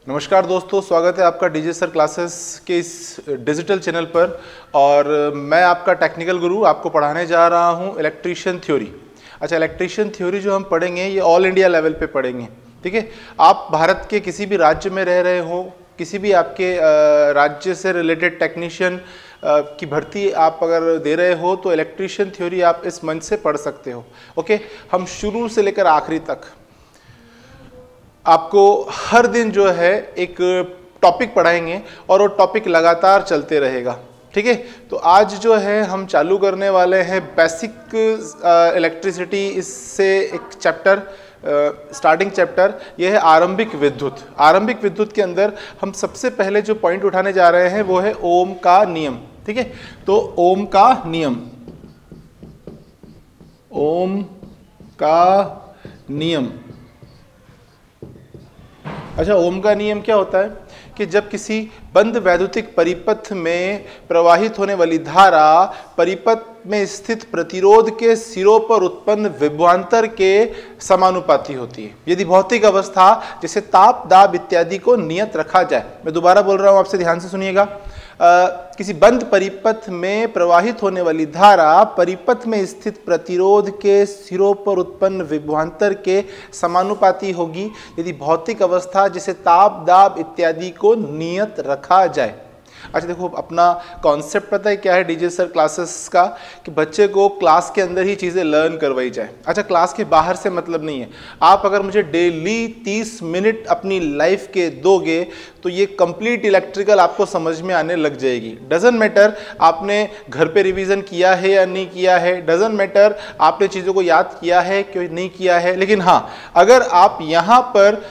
नमस्कार दोस्तों, स्वागत है आपका डीजे सर क्लासेस के इस डिजिटल चैनल पर। और मैं आपका टेक्निकल गुरु आपको पढ़ाने जा रहा हूं इलेक्ट्रीशियन थ्योरी। अच्छा, इलेक्ट्रीशियन थ्योरी जो हम पढ़ेंगे ये ऑल इंडिया लेवल पे पढ़ेंगे, ठीक है। आप भारत के किसी भी राज्य में रह रहे हो, किसी भी आपके राज्य से रिलेटेड टेक्नीशियन की भर्ती आप अगर दे रहे हो तो इलेक्ट्रीशियन थ्योरी आप इस मंच से पढ़ सकते हो। ओके, हम शुरू से लेकर आखिरी तक आपको हर दिन जो है एक टॉपिक पढ़ाएंगे और वो टॉपिक लगातार चलते रहेगा, ठीक है। तो आज जो है हम चालू करने वाले हैं बेसिक इलेक्ट्रिसिटी, इससे एक चैप्टर स्टार्टिंग चैप्टर ये है आरंभिक विद्युत। आरंभिक विद्युत के अंदर हम सबसे पहले जो पॉइंट उठाने जा रहे हैं वो है ओम का नियम, ठीक है। तो ओम का नियम, ओम का नियम। अच्छा, ओम का नियम क्या होता है कि जब किसी बंद वैद्युतिक परिपथ में प्रवाहित होने वाली धारा परिपथ में स्थित प्रतिरोध के सिरों पर उत्पन्न विभवांतर के समानुपाती होती है, यदि भौतिक अवस्था जैसे ताप, दाब इत्यादि को नियत रखा जाए। मैं दोबारा बोल रहा हूं, आपसे ध्यान से सुनिएगा। किसी बंद परिपथ में प्रवाहित होने वाली धारा परिपथ में स्थित प्रतिरोध के सिरों पर उत्पन्न विभवांतर के समानुपाती होगी यदि भौतिक अवस्था जैसे ताप, दाब इत्यादि को नियत रखा जाए। अच्छा देखो, अपना कॉन्सेप्ट पता है क्या है डीजे सर क्लासेस का, कि बच्चे को क्लास के अंदर ही चीज़ें लर्न करवाई जाए। अच्छा, क्लास के बाहर से मतलब नहीं है। आप अगर मुझे डेली 30 मिनट अपनी लाइफ के दोगे तो ये कंप्लीट इलेक्ट्रिकल आपको समझ में आने लग जाएगी। डजंट मैटर आपने घर पे रिवीजन किया है या नहीं किया है, डजंट मैटर आपने चीज़ों को याद किया है कि नहीं किया है, लेकिन हाँ, अगर आप यहाँ पर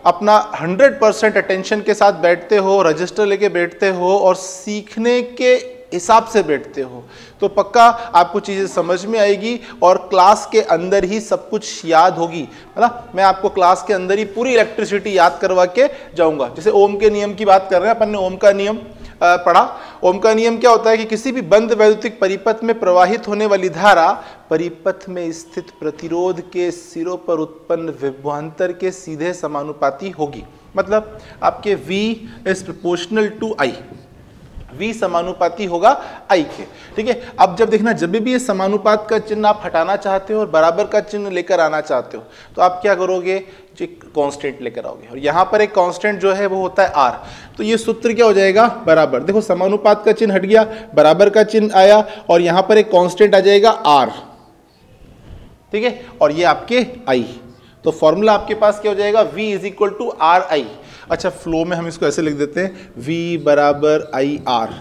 अपना 100% अटेंशन के साथ बैठते हो, रजिस्टर लेके बैठते हो और सीखने के हिसाब से बैठते हो तो पक्का आपको चीज़ें समझ में आएगी और क्लास के अंदर ही सब कुछ याद होगी, है ना। मैं आपको क्लास के अंदर ही पूरी इलेक्ट्रिसिटी याद करवा के जाऊंगा। जैसे ओम के नियम की बात कर रहे हैं अपन ने, ओम का नियम पढ़ा। ओम का नियम क्या होता है कि किसी भी बंद वैद्युतिक परिपथ में प्रवाहित होने वाली धारा परिपथ में स्थित प्रतिरोध के सिरों पर उत्पन्न विभवांतर के सीधे समानुपाती होगी। मतलब आपके V is proportional to I, V समानुपाती होगा I के, ठीक है। अब जब देखना, जब भी ये समानुपात का चिन्ह आप हटाना चाहते हो और बराबर का चिन्ह लेकर आना चाहते हो तो आप क्या करोगे, जो कांस्टेंट लेकर आओगे। और यहाँ पर एक कांस्टेंट जो है वो होता है R। तो ये सूत्र क्या हो जाएगा, बराबर। देखो, समानुपात का चिन्ह हट गया, बराबर का चिन्ह आया और यहाँ पर एक कांस्टेंट आ जाएगा R, ठीक है। और ये आपके I, तो फॉर्मूला आपके पास क्या हो जाएगा, V is equal to R I. अच्छा, फ्लो में हम इसको ऐसे लिख देते हैं, V बराबर आई आर,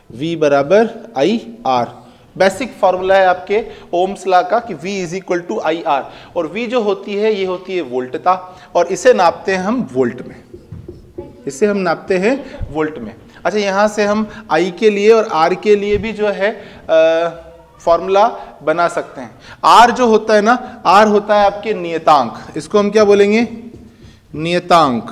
V बराबर आई आर। बेसिक फॉर्मूला है आपके ओम्स लॉ का कि V is equal to I R. और V जो होती है ये होती है वोल्टता, और इसे नापते हैं हम वोल्ट में, इसे हम नापते हैं वोल्ट में। अच्छा, यहाँ से हम I के लिए और R के लिए भी जो है फॉर्मूला बना सकते हैं। R जो होता है ना, R होता है आपके नियतांक, इसको हम क्या बोलेंगे, नियतांक।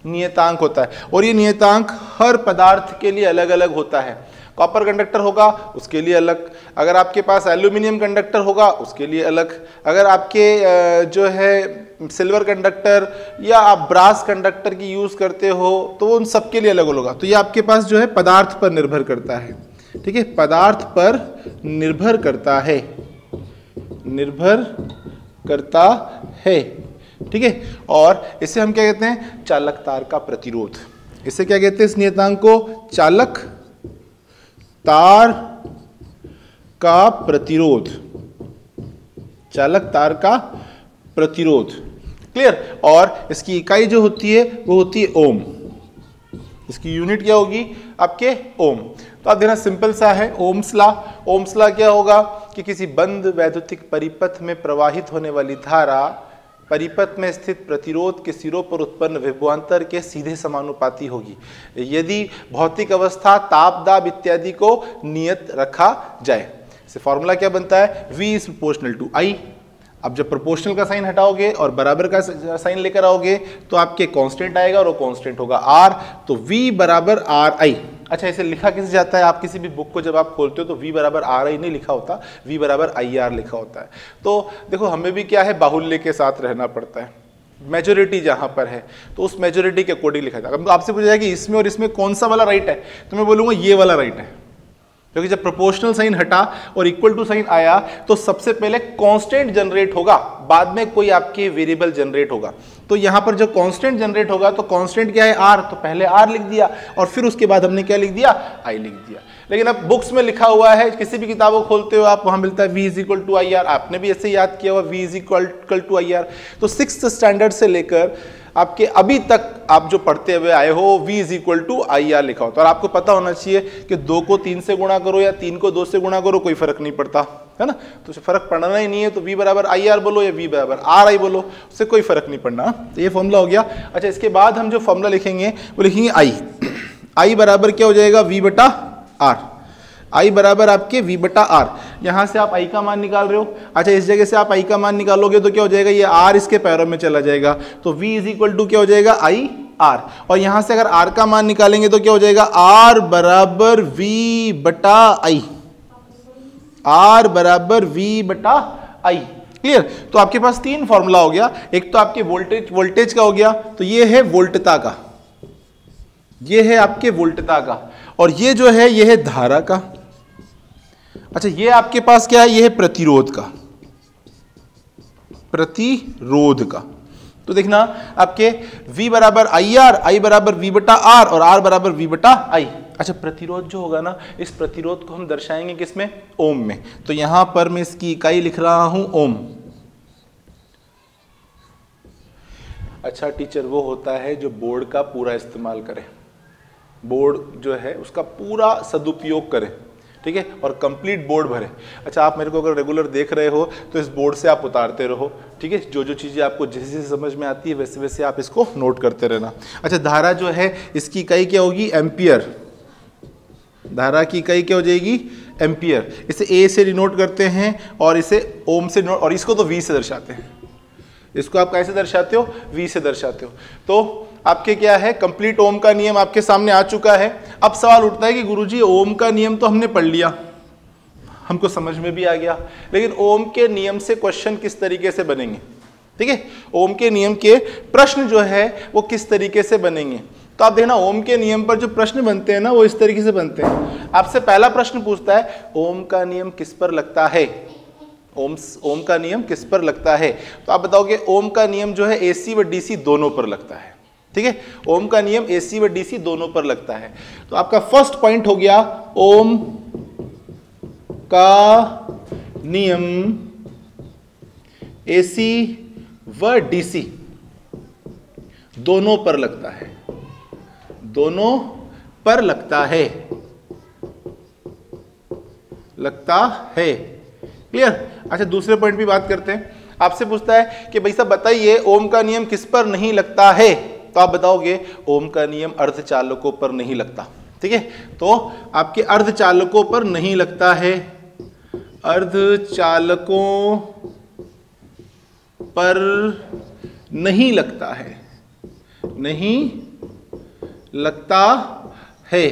नियतांक होता है और ये नियतांक हर पदार्थ के लिए अलग अलग होता है। कॉपर कंडक्टर होगा उसके लिए अलग, अगर आपके पास एल्यूमिनियम कंडक्टर होगा उसके लिए अलग, अगर आपके जो है सिल्वर कंडक्टर या आप ब्रास कंडक्टर की यूज करते हो तो उन सब के लिए अलग अलग होगा। तो ये आपके पास जो है पदार्थ पर निर्भर करता है, ठीक है, पदार्थ पर निर्भर करता है, निर्भर करता है, ठीक है। और इसे हम क्या कहते हैं, चालक तार का प्रतिरोध। इसे क्या कहते हैं, इस नियतांक को चालक तार का प्रतिरोध, चालक तार का प्रतिरोध, क्लियर। और इसकी इकाई जो होती है वो होती है ओम, इसकी यूनिट क्या होगी आपके ओम। तो आप देखना सिंपल सा है, ओम्स लॉ। ओम्स लॉ क्या होगा कि किसी बंद वैद्युतिक परिपथ में प्रवाहित होने वाली धारा परिपथ में स्थित प्रतिरोध के सिरों पर उत्पन्न विभवांतर के सीधे समानुपाती होगी यदि भौतिक अवस्था, ताप, दाब इत्यादि को नियत रखा जाए। इसे फॉर्मूला क्या बनता है, V is proportional to I। अब जब प्रोपोर्शनल का साइन हटाओगे और बराबर का साइन लेकर आओगे तो आपके कांस्टेंट आएगा और वो कांस्टेंट होगा R, तो V बराबर आर आई। अच्छा, इसे लिखा कैसे जाता है, आप किसी भी बुक को जब आप खोलते हो तो V बराबर आर आई नहीं लिखा होता, V बराबर आई आर लिखा होता है। तो देखो, हमें भी क्या है, बाहुल्य के साथ रहना पड़ता है। मेजोरिटी जहां पर है तो उस मेजोरिटी के अकॉर्डिंग लिखा जाएगा। अब आपसे पूछा जाए कि इसमें और इसमें कौन सा वाला राइट है, तो मैं बोलूंगा ये वाला राइट है, क्योंकि जब प्रोपोर्शनल साइन हटा और इक्वल टू साइन आया तो सबसे पहले कांस्टेंट जनरेट होगा, बाद में कोई आपके वेरिएबल जनरेट होगा। तो यहां पर जो कांस्टेंट जनरेट होगा तो कांस्टेंट क्या है, आर, तो पहले आर लिख दिया और फिर उसके बाद हमने क्या लिख दिया, आई लिख दिया। लेकिन अब बुक्स में लिखा हुआ है, किसी भी किताब को खोलते हो आप, वहां मिलता है v is equal to I R, आपने भी ऐसे याद किया हुआ v is equal to I R. तो 6th स्टैंडर्ड से लेकर आपके अभी तक आप जो पढ़ते हुए आए हो v is equal to I R लिखा होता है। और आपको पता होना चाहिए कि 2 को 3 से गुणा करो या 3 को 2 से गुणा करो, कोई फर्क नहीं पड़ता, है ना। तो फर्क पड़ना ही नहीं है, तो v बराबर आई आर बोलो या v बराबर आर आई बोलो, उससे कोई फर्क नहीं पड़ना। तो ये फॉर्मूला हो गया। अच्छा, इसके बाद हम जो फॉर्मूला लिखेंगे वो लिखेंगे आई बराबर क्या हो जाएगा, v बटा आर। आई बराबर आपके v बटा आर, यहां से आप i का मान निकाल रहे हो। अच्छा, इस जगह से आप i का मान निकालोगे तो क्या हो जाएगा, ये r इसके पैरों में चला जाएगा, तो v इज इक्वल टू क्या हो जाएगा, आई r। और यहां से अगर r का मान निकालेंगे तो क्या हो जाएगा, r बराबर v बटा आई, r बराबर v बटा आई। क्लियर। तो आपके पास 3 फॉर्मूला हो गया। एक तो आपके वोल्टेज का हो गया, तो ये है वोल्टता का, ये है आपके वोल्टता का, और ये जो है ये है धारा का। अच्छा, ये आपके पास क्या है, ये है प्रतिरोध का, प्रतिरोध का। तो देखना आपके v बराबर आई आर, आई बराबर v बटा आर और r बराबर v बटा आई। अच्छा, प्रतिरोध जो होगा ना, इस प्रतिरोध को हम दर्शाएंगे किसमें, ओम में। तो यहां पर मैं इसकी इकाई लिख रहा हूं ओम। अच्छा टीचर वो होता है जो बोर्ड का पूरा इस्तेमाल करे, बोर्ड जो है उसका पूरा सदुपयोग करें, ठीक है, और कंप्लीट बोर्ड भरे। अच्छा, आप मेरे को अगर रेगुलर देख रहे हो तो इस बोर्ड से आप उतारते रहो, ठीक है, जो जो चीज़ें आपको जैसे जैसे समझ में आती है वैसे वैसे आप इसको नोट करते रहना। अच्छा, धारा जो है इसकी इकाई क्या होगी, एम्पियर। धारा की इकाई क्या हो जाएगी, एम्पियर। इसे ए से डिनोट करते हैं और इसे ओम से डिनोट, और इसको तो वी से दर्शाते हैं। इसको आप कैसे दर्शाते हो, वी से दर्शाते हो। तो आपके क्या है, कंप्लीट ओम का नियम आपके सामने आ चुका है। अब सवाल उठता है कि गुरुजी ओम का नियम तो हमने पढ़ लिया, हमको समझ में भी आ गया, लेकिन ओम के नियम से क्वेश्चन किस तरीके से बनेंगे, ठीक है, ओम के नियम के प्रश्न जो है वो किस तरीके से बनेंगे। तो आप देखना, ओम के नियम पर जो प्रश्न बनते हैं ना वो इस तरीके से बनते हैं। आपसे पहला प्रश्न पूछता है ओम का नियम किस पर लगता है, ओम का नियम किस पर लगता है। तो आप बताओगे ओम का नियम जो है एसी व डीसी दोनों पर लगता है, ठीक है, ओम का नियम एसी व डीसी दोनों पर लगता है। तो आपका फर्स्ट पॉइंट हो गया, ओम का नियम एसी व डीसी दोनों पर लगता है, दोनों पर लगता है, लगता है। क्लियर। अच्छा, दूसरे पॉइंट भी बात करते हैं। आपसे पूछता है कि भाई साहब बताइए ओम का नियम किस पर नहीं लगता है। तो आप बताओगे ओम का नियम अर्धचालकों पर नहीं लगता, ठीक है, तो आपके अर्धचालकों पर नहीं लगता है, अर्धचालकों पर नहीं लगता है, नहीं लगता है।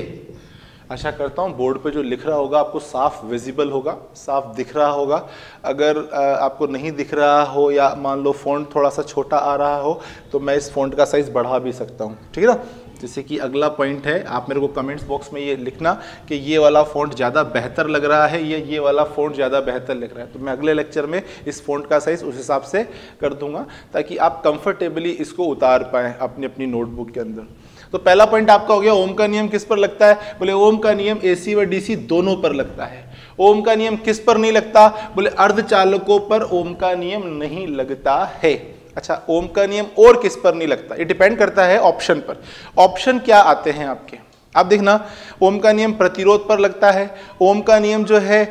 आशा करता हूँ बोर्ड पे जो लिख रहा होगा आपको साफ विजिबल होगा, साफ दिख रहा होगा। अगर आपको नहीं दिख रहा हो या मान लो फ़ॉन्ट थोड़ा सा छोटा आ रहा हो तो मैं इस फ़ॉन्ट का साइज़ बढ़ा भी सकता हूँ, ठीक है ना। जैसे कि अगला पॉइंट है, आप मेरे को कमेंट्स बॉक्स में ये लिखना कि ये वाला फ़ॉन्ट ज़्यादा बेहतर लग रहा है, ये वाला फ़ॉन्ट ज़्यादा बेहतर लग रहा है। तो मैं अगले लेक्चर में इस फ़ॉन्ट का साइज़ उस हिसाब से कर दूंगा ताकि आप कंफर्टेबली इसको उतार पाएँ अपनी अपनी नोटबुक के अंदर। तो पहला पॉइंट आपका हो गया ओम का नियम किस पर लगता है, बोले ओम का नियम एसी व डीसी दोनों पर लगता है। ओम का नियम किस पर नहीं लगता, बोले अर्धचालकों पर ओम का नियम नहीं लगता है। अच्छा, ओम का नियम और किस पर नहीं लगता, ये डिपेंड करता है ऑप्शन पर। ऑप्शन क्या आते हैं आपके, आप देखना, ओम का नियम प्रतिरोध पर लगता है, ओम का नियम जो है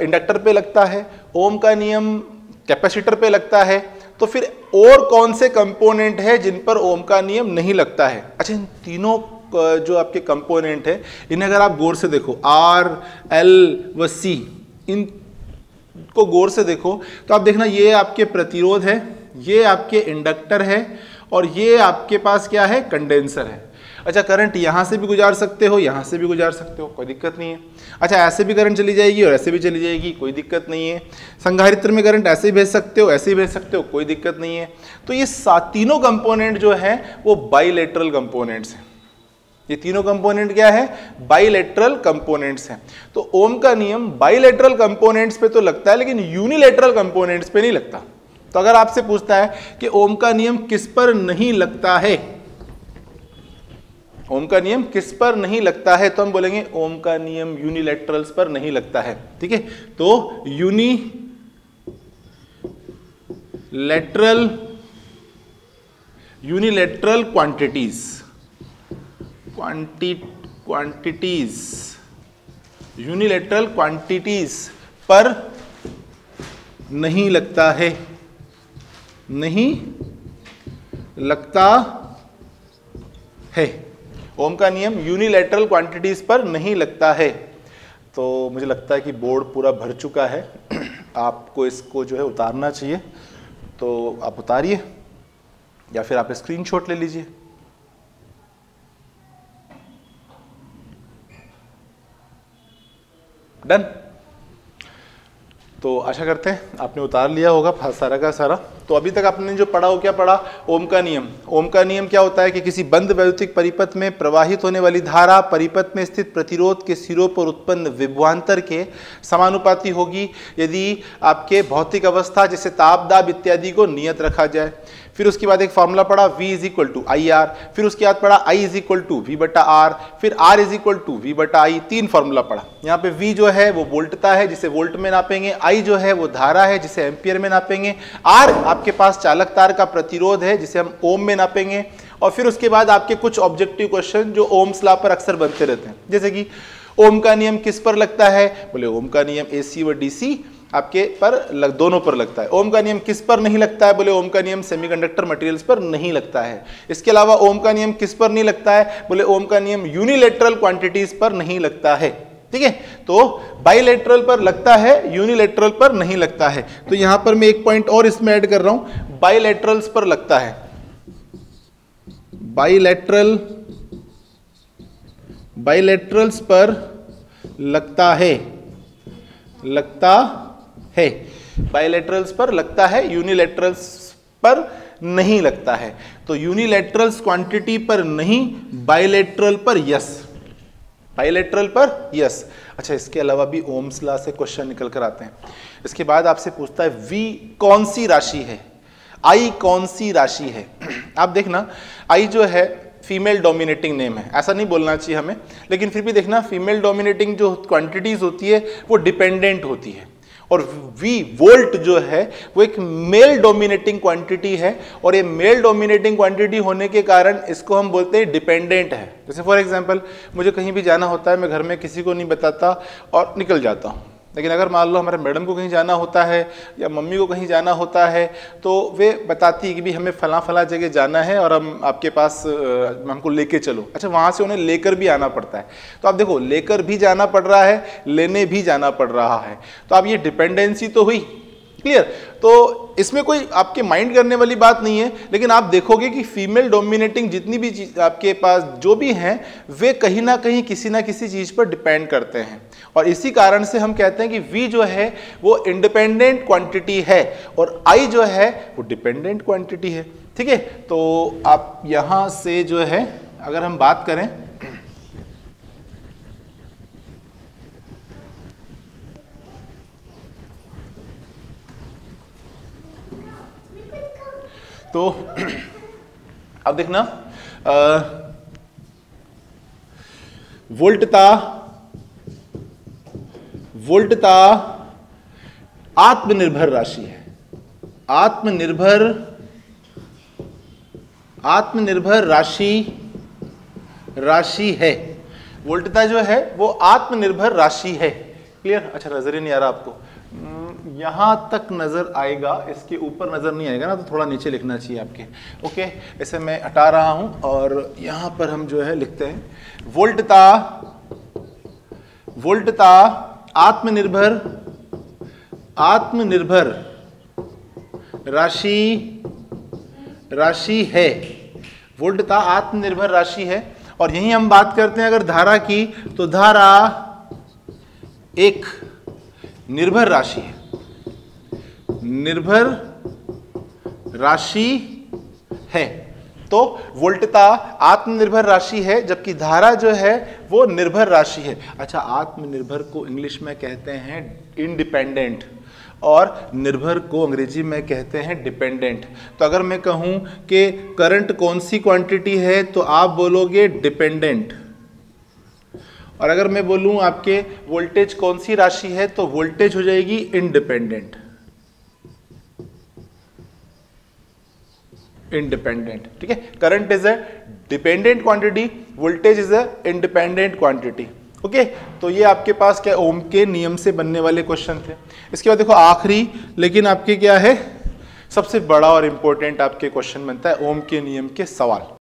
इंडक्टर पे लगता है, ओम का नियम कैपेसिटर पे लगता है। तो फिर और कौन से कंपोनेंट है जिन पर ओम का नियम नहीं लगता है। अच्छा, इन तीनों जो आपके कंपोनेंट है इन्हें अगर आप गौर से देखो, आर, एल व सी, इन को गौर से देखो तो आप देखना ये आपके प्रतिरोध है, ये आपके इंडक्टर है और ये आपके पास क्या है, कंडेंसर है। अच्छा करंट यहाँ से भी गुजार सकते हो, यहाँ से भी गुजार सकते हो, कोई दिक्कत नहीं है। अच्छा ऐसे भी करंट चली जाएगी और ऐसे भी चली जाएगी, कोई दिक्कत नहीं है। संधारित्र में करंट ऐसे ही भेज सकते हो, ऐसे ही भेज सकते हो, कोई दिक्कत नहीं है। तो ये तीनों कंपोनेंट जो है वो बाइलेटरल कंपोनेंट्स हैं। ये तीनों कंपोनेंट क्या है? बाइलेटरल कंपोनेंट्स हैं। तो ओम का नियम बाइलेटरल कंपोनेंट्स पे तो लगता है लेकिन यूनिलेटरल कंपोनेंट्स पे नहीं लगता। तो अगर आपसे पूछता है कि ओम का नियम किस पर नहीं लगता है, ओम का नियम किस पर नहीं लगता है, तो हम बोलेंगे ओम का नियम यूनिलेटरल्स पर नहीं लगता है। ठीक है, तो यूनिलेटरल यूनिलेटरल क्वांटिटीज पर नहीं लगता है, नहीं लगता है। ओम का नियम यूनिलेटरल क्वांटिटीज पर नहीं लगता है। तो मुझे लगता है कि बोर्ड पूरा भर चुका है, आपको इसको जो है उतारना चाहिए, तो आप उतारिए या फिर आप स्क्रीनशॉट ले लीजिए। डन। तो आशा करते हैं आपने उतार लिया होगा सारा का सारा। तो अभी तक आपने जो पढ़ा वो क्या पढ़ा? ओम का नियम। ओम का नियम क्या होता है कि किसी बंद वैद्युतिक परिपथ में प्रवाहित होने वाली धारा परिपथ में स्थित प्रतिरोध के सिरों पर उत्पन्न विभवांतर के समानुपाती होगी यदि आपके भौतिक अवस्था जैसे ताप दाब इत्यादि को नियत रखा जाए। फिर उसके बाद एक फॉर्मूला पढ़ा V is equal to I R, फिर उसके बाद पढ़ा I is equal to V बटा आर, फिर R is equal to V बटा आई। तीन फॉर्मूला पढ़ा। यहाँ पे V जो है वो वोल्टता है जिसे वोल्ट में नापेंगे, I जो है वो धारा है जिसे एम्पियर में नापेंगे, R आपके पास चालक तार का प्रतिरोध है जिसे हम ओम में नापेंगे। और फिर उसके बाद आपके कुछ ऑब्जेक्टिव क्वेश्चन जो ओम्स लॉ पर अक्सर बनते रहते हैं, जैसे कि ओम का नियम किस पर लगता है? बोले ओम का नियम AC व DC आपके पर दोनों पर लगता है। ओम का नियम किस पर नहीं लगता है? बोले ओम का नियम सेमीकंडक्टर मटेरियल्स पर नहीं लगता है। इसके अलावा ओम का नियम किस पर नहीं लगता है? बोले ओम का नियम यूनिलेटरल क्वांटिटीज पर नहीं लगता है। ठीक है, तो बाइलेटरल पर लगता है, यूनिलेटरल पर नहीं लगता है। तो यहां पर मैं एक पॉइंट और इसमें ऐड कर रहा हूं, बाइलेटरल्स पर लगता है। बाइलेटरल्स पर लगता है, बाइलेटरल्स पर लगता है, यूनिलेटरल्स पर नहीं लगता है। तो यूनिलेटरल्स क्वांटिटी पर नहीं, बाइलेटरल पर यस, बाइलेटरल पर यस। अच्छा इसके अलावा भी ओम्स लॉ से क्वेश्चन निकल कर आते हैं। इसके बाद आपसे पूछता है V कौन सी राशि है, I कौन सी राशि है। आप देखना I जो है फीमेल डोमिनेटिंग नेम है, ऐसा नहीं बोलना चाहिए हमें, लेकिन फिर भी देखना फीमेल डोमिनेटिंग जो क्वांटिटीज होती है वो डिपेंडेंट होती है। और V वोल्ट जो है वो एक मेल डोमिनेटिंग क्वांटिटी है, और ये मेल डोमिनेटिंग क्वांटिटी होने के कारण इसको हम बोलते हैं डिपेंडेंट है। जैसे फॉर एग्जांपल मुझे कहीं भी जाना होता है, मैं घर में किसी को नहीं बताता और निकल जाता हूँ, लेकिन अगर मान लो हमारे मैडम को कहीं जाना होता है या मम्मी को कहीं जाना होता है तो वे बताती है कि भी हमें फला जगह जाना है और हम आपके पास हमको लेके चलो। अच्छा वहाँ से उन्हें लेकर भी आना पड़ता है। तो आप देखो लेकर भी जाना पड़ रहा है, लेने भी जाना पड़ रहा है, तो अब ये डिपेंडेंसी तो हुई। क्लियर? तो इसमें कोई आपके माइंड करने वाली बात नहीं है, लेकिन आप देखोगे कि फीमेल डोमिनेटिंग जितनी भी चीज आपके पास जो भी हैं वे कहीं ना कहीं किसी ना किसी चीज पर डिपेंड करते हैं। और इसी कारण से हम कहते हैं कि V जो है वो इंडिपेंडेंट क्वांटिटी है और I जो है वो डिपेंडेंट क्वांटिटी है। ठीक है, तो आप यहां से जो है अगर हम बात करें तो अब देखना वोल्टता आत्मनिर्भर राशि है, आत्मनिर्भर राशि है। वोल्टता जो है वो आत्मनिर्भर राशि है। क्लियर? अच्छा नजर ही नहीं आ रहा आपको, यहां तक नजर आएगा, इसके ऊपर नजर नहीं आएगा ना, तो थोड़ा नीचे लिखना चाहिए आपके। ओके, इसे मैं हटा रहा हूं और यहां पर हम जो है लिखते हैं वोल्टता आत्मनिर्भर राशि है। वोल्टता आत्मनिर्भर राशि है और यही हम बात करते हैं अगर धारा की, तो धारा एक निर्भर राशि है, निर्भर राशि है, तो वोल्टता आत्मनिर्भर राशि है, जबकि धारा जो है वो निर्भर राशि है। अच्छा, आत्मनिर्भर को इंग्लिश में कहते हैं इंडिपेंडेंट और निर्भर को अंग्रेजी में कहते हैं डिपेंडेंट। तो अगर मैं कहूं कि करंट कौन सी क्वांटिटी है तो आप बोलोगे डिपेंडेंट, और अगर मैं बोलूं आपके वोल्टेज कौन सी राशि है तो वोल्टेज हो जाएगी इंडिपेंडेंट। इंडिपेंडेंट, ठीक है। Current is a dependent quantity, voltage is a independent quantity. Okay, तो ये आपके पास क्या ओम के नियम से बनने वाले क्वेश्चन थे। इसके बाद देखो आखिरी, लेकिन आपके क्या है सबसे बड़ा और इंपॉर्टेंट आपके क्वेश्चन बनता है ओम के नियम के सवाल।